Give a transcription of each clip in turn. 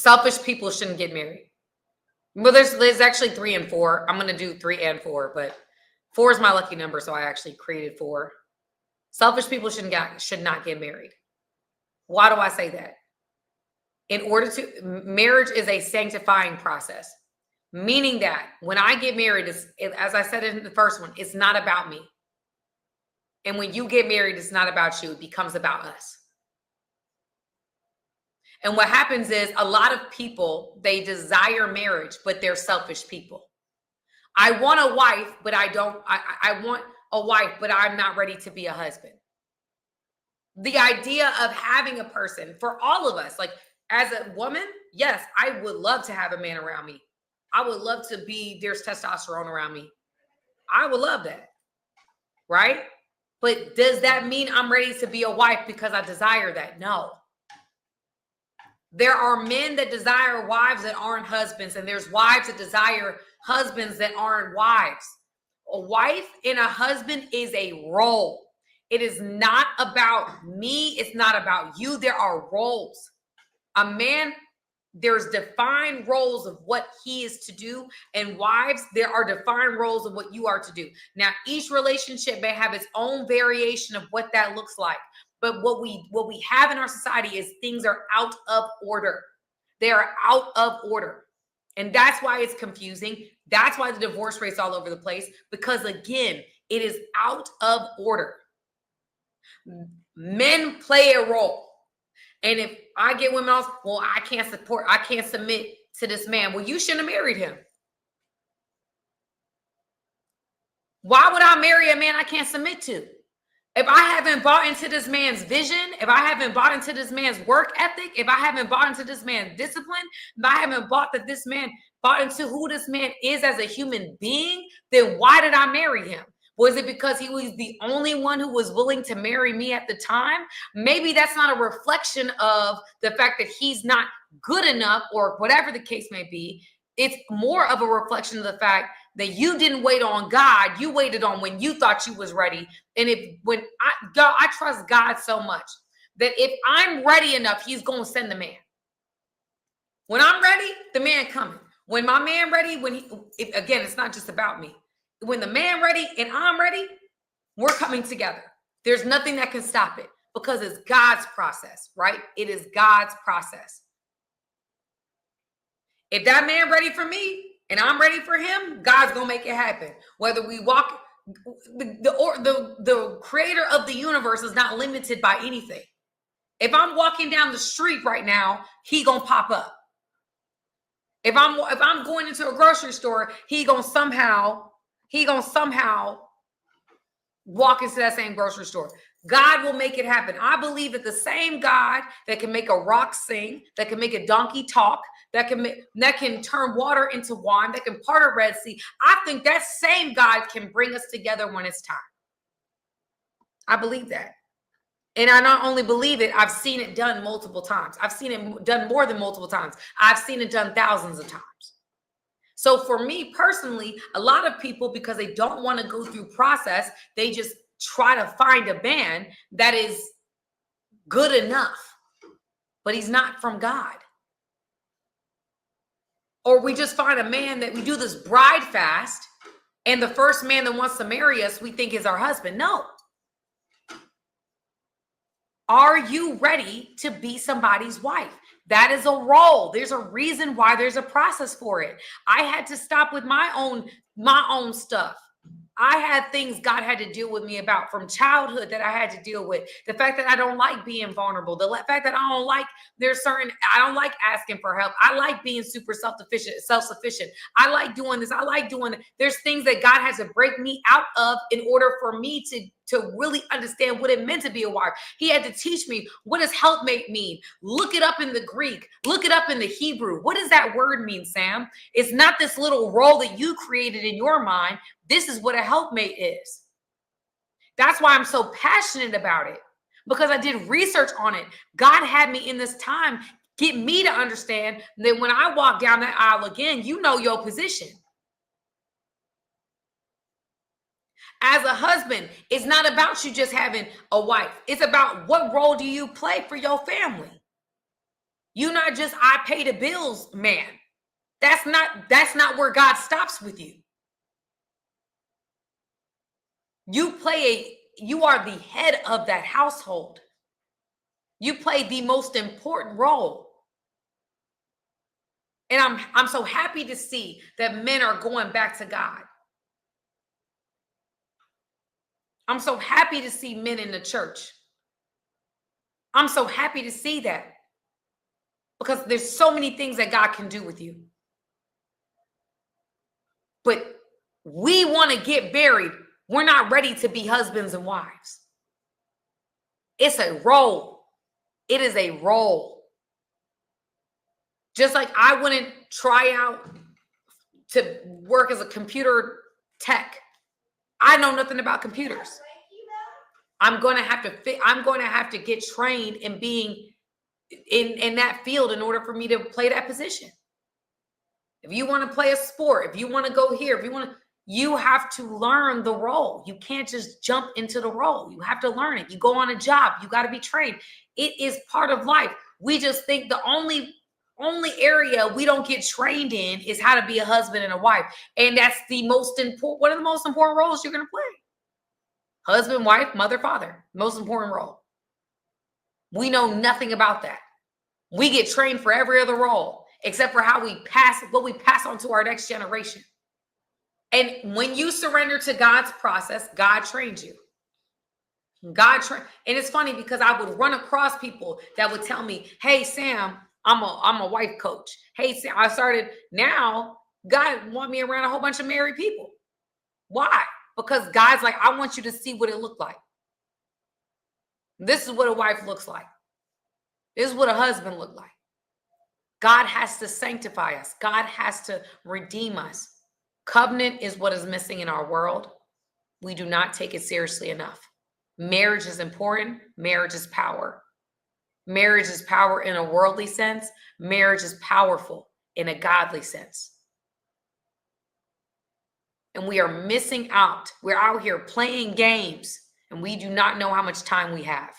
Selfish people shouldn't get married. Well, there's actually 3 and 4. I'm going to do 3 and 4, but 4 is my lucky number, so I actually created 4. Selfish people should not get married. Why do I say that? Marriage is a sanctifying process, meaning that when I get married, as I said in the first one, it's not about me. And when you get married, it's not about you. It becomes about us. And what happens is a lot of people, they desire marriage, but they're selfish people. I want a wife, but I want a wife, but I'm not ready to be a husband. The idea of having a person for all of us, like as a woman, yes, I would love to have a man around me. I would love to there's testosterone around me. I would love that. Right? But does that mean I'm ready to be a wife because I desire that? No. There are men that desire wives that aren't husbands, and there's wives that desire husbands that aren't wives. A wife and a husband is a role. It is not about me. It's not about you. There are roles. A man, there's defined roles of what he is to do, and wives, there are defined roles of what you are to do. Now, each relationship may have its own variation of what that looks like. But what we have in our society is things are out of order. They are out of order. And that's why it's confusing. That's why the divorce rate's all over the place. Because again, it is out of order. Men play a role. And if I get women else, well, I can't submit to this man. Well, you shouldn't have married him. Why would I marry a man I can't submit to? If I haven't bought into this man's vision, if I haven't bought into this man's work ethic, if I haven't bought into this man's discipline, if I haven't bought into who this man is as a human being, then why did I marry him? Was it because he was the only one who was willing to marry me at the time? Maybe that's not a reflection of the fact that he's not good enough or whatever the case may be. It's more of a reflection of the fact that you didn't wait on God. You waited on when you thought you was ready. And I trust God so much that if I'm ready enough, he's going to send the man. When I'm ready, the man coming. When my man ready, again, it's not just about me. When the man ready and I'm ready, we're coming together. There's nothing that can stop it because it's God's process, right? It is God's process. If that man ready for me and I'm ready for him, God's going to make it happen. Whether we walk, the creator of the universe is not limited by anything. If I'm walking down the street right now, he going to pop up. If I'm going into a grocery store, he gonna somehow walk into that same grocery store. God will make it happen. I believe that the same God that can make a rock sing, that can make a donkey talk, that can turn water into wine, that can part a Red Sea, I think that same God can bring us together when it's time. I believe that. And I not only believe it, I've seen it done multiple times. I've seen it done more than multiple times. I've seen it done thousands of times. So for me personally, a lot of people, because they don't want to go through process, they just try to find a man that is good enough, but he's not from God. Or we just find a man that we do this bride fast, and the first man that wants to marry us, we think is our husband. No. Are you ready to be somebody's wife? That is a role. There's a reason why there's a process for it. I had to stop with my own stuff. I had things God had to deal with me about from childhood that I had to deal with. The fact that I don't like being vulnerable. The fact that I don't like asking for help. I like being super self-sufficient. I like doing this. I like doing it. There's things that God has to break me out of in order for me to really understand what it meant to be a wife. He had to teach me, what does helpmate mean? Look it up in the Greek. Look it up in the Hebrew. What does that word mean, Sam? It's not this little role that you created in your mind. This is what a helpmate is. That's why I'm so passionate about it, because I did research on it. God had me in this time, get me to understand that when I walk down that aisle again, you know your position. As a husband, it's not about you just having a wife. It's about what role do you play for your family. You not just I pay the bills, man. That's not where God stops with you. You are the head of that household. You play the most important role. And I'm so happy to see that men are going back to God. I'm so happy to see men in the church. I'm so happy to see that, because there's so many things that God can do with you. But we want to get married. We're not ready to be husbands and wives. It's a role. It is a role. Just like I wouldn't try out to work as a computer tech. I know nothing about computers. I'm going to have to get trained in being in that field in order for me to play that position. If you want to play a sport, if you want to go here, you have to learn the role. You can't just jump into the role. You have to learn it. You go on a job, you got to be trained. It is part of life. We just think the only area we don't get trained in is how to be a husband and a wife. And that's one of the most important roles you're going to play. Husband, wife, mother, father. Most important role. We know nothing about that. We get trained for every other role, except for what we pass on to our next generation. And when you surrender to God's process, God trains you. And it's funny because I would run across people that would tell me, "Hey, Sam, I'm a wife coach. Hey, Sam, now God want me around a whole bunch of married people." Why? Because God's like, I want you to see what it looked like. This is what a wife looks like. This is what a husband looked like. God has to sanctify us. God has to redeem us. Covenant is what is missing in our world. We do not take it seriously enough. Marriage is important. Marriage is power. Marriage is power in a worldly sense. Marriage is powerful in a godly sense. And we are missing out. We're out here playing games, and we do not know how much time we have.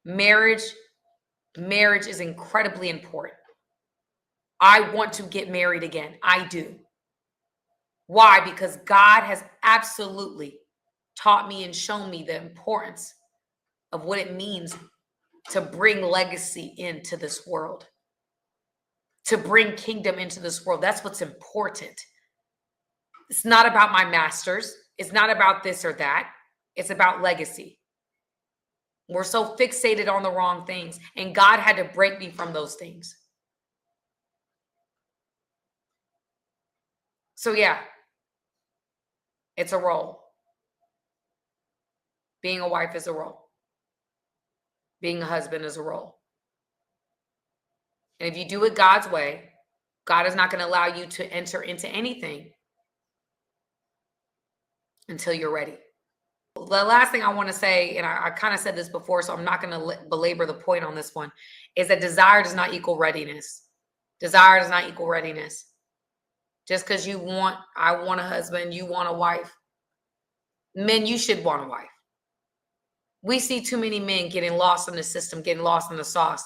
Marriage is incredibly important. I want to get married again. I do. Why? Because God has absolutely taught me and shown me the importance of what it means to bring legacy into this world, to bring kingdom into this world. That's what's important. It's not about my masters. It's not about this or that. It's about legacy. We're so fixated on the wrong things, and God had to break me from those things. So yeah, it's a role. Being a wife is a role. Being a husband is a role. And if you do it God's way, God is not going to allow you to enter into anything until you're ready. The last thing I want to say, and I kind of said this before, so I'm not going to belabor the point on this one, is that desire does not equal readiness. Desire does not equal readiness. Just because I want a husband, you want a wife. Men, you should want a wife. We see too many men getting lost in the system, getting lost in the sauce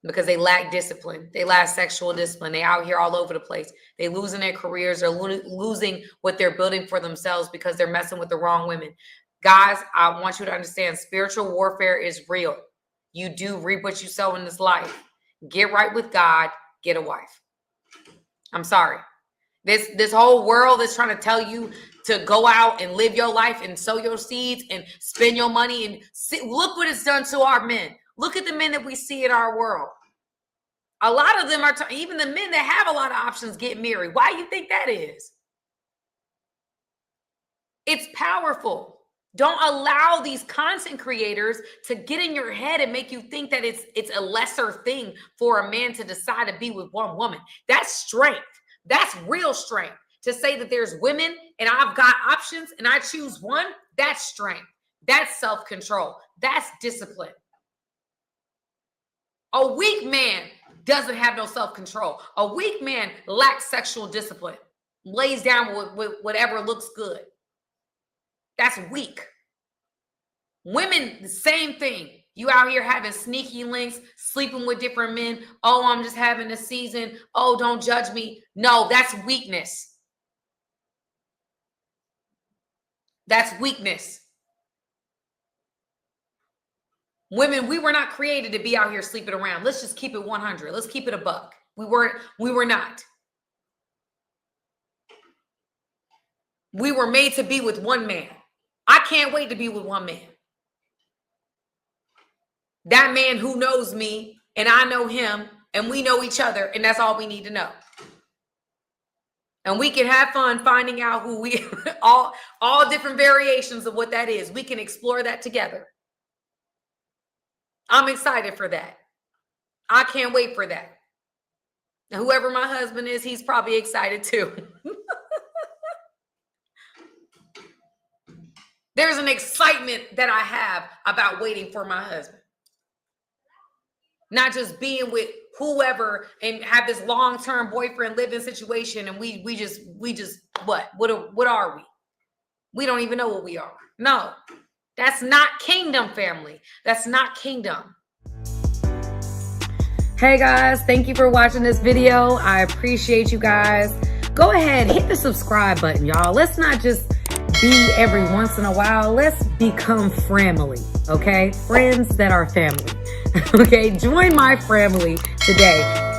because they lack discipline. They lack sexual discipline. They out here all over the place. They losing their careers or losing what they're building for themselves because they're messing with the wrong women. Guys, I want you to understand spiritual warfare is real. You do reap what you sow in this life. Get right with God. Get a wife. I'm sorry. This whole world is trying to tell you to go out and live your life and sow your seeds and spend your money and look what it's done to our men. Look at the men that we see in our world. A lot of them are, even the men that have a lot of options get married. Why do you think that is? It's powerful. Don't allow these content creators to get in your head and make you think that it's a lesser thing for a man to decide to be with one woman. That's strength. That's real strength. To say that there's women and I've got options and I choose one, that's strength. That's self-control. That's discipline. A weak man doesn't have no self-control. A weak man lacks sexual discipline, lays down with whatever looks good. That's weak. Women, the same thing. You out here having sneaky links, sleeping with different men. Oh, I'm just having a season. Oh, don't judge me. No, that's weakness. That's weakness. Women, we were not created to be out here sleeping around. Let's just keep it 100. Let's keep it a buck. We were not. We were made to be with one man. I can't wait to be with one man. That man who knows me and I know him and we know each other, and that's all we need to know. And we can have fun finding out who we all different variations of what that is. We can explore that together. I'm excited for that. I can't wait for that. And whoever my husband is, he's probably excited too. There's an excitement that I have about waiting for my husband. Not just being with whoever and have this long-term boyfriend living situation and we just what are we? We don't even know what we are. No, that's not kingdom, family. That's not kingdom. Hey guys, thank you for watching this video. I appreciate you guys. Go ahead, hit the subscribe button, y'all. Let's not just be every once in a while. Let's become family, okay? Friends that are family. Okay, join my family today.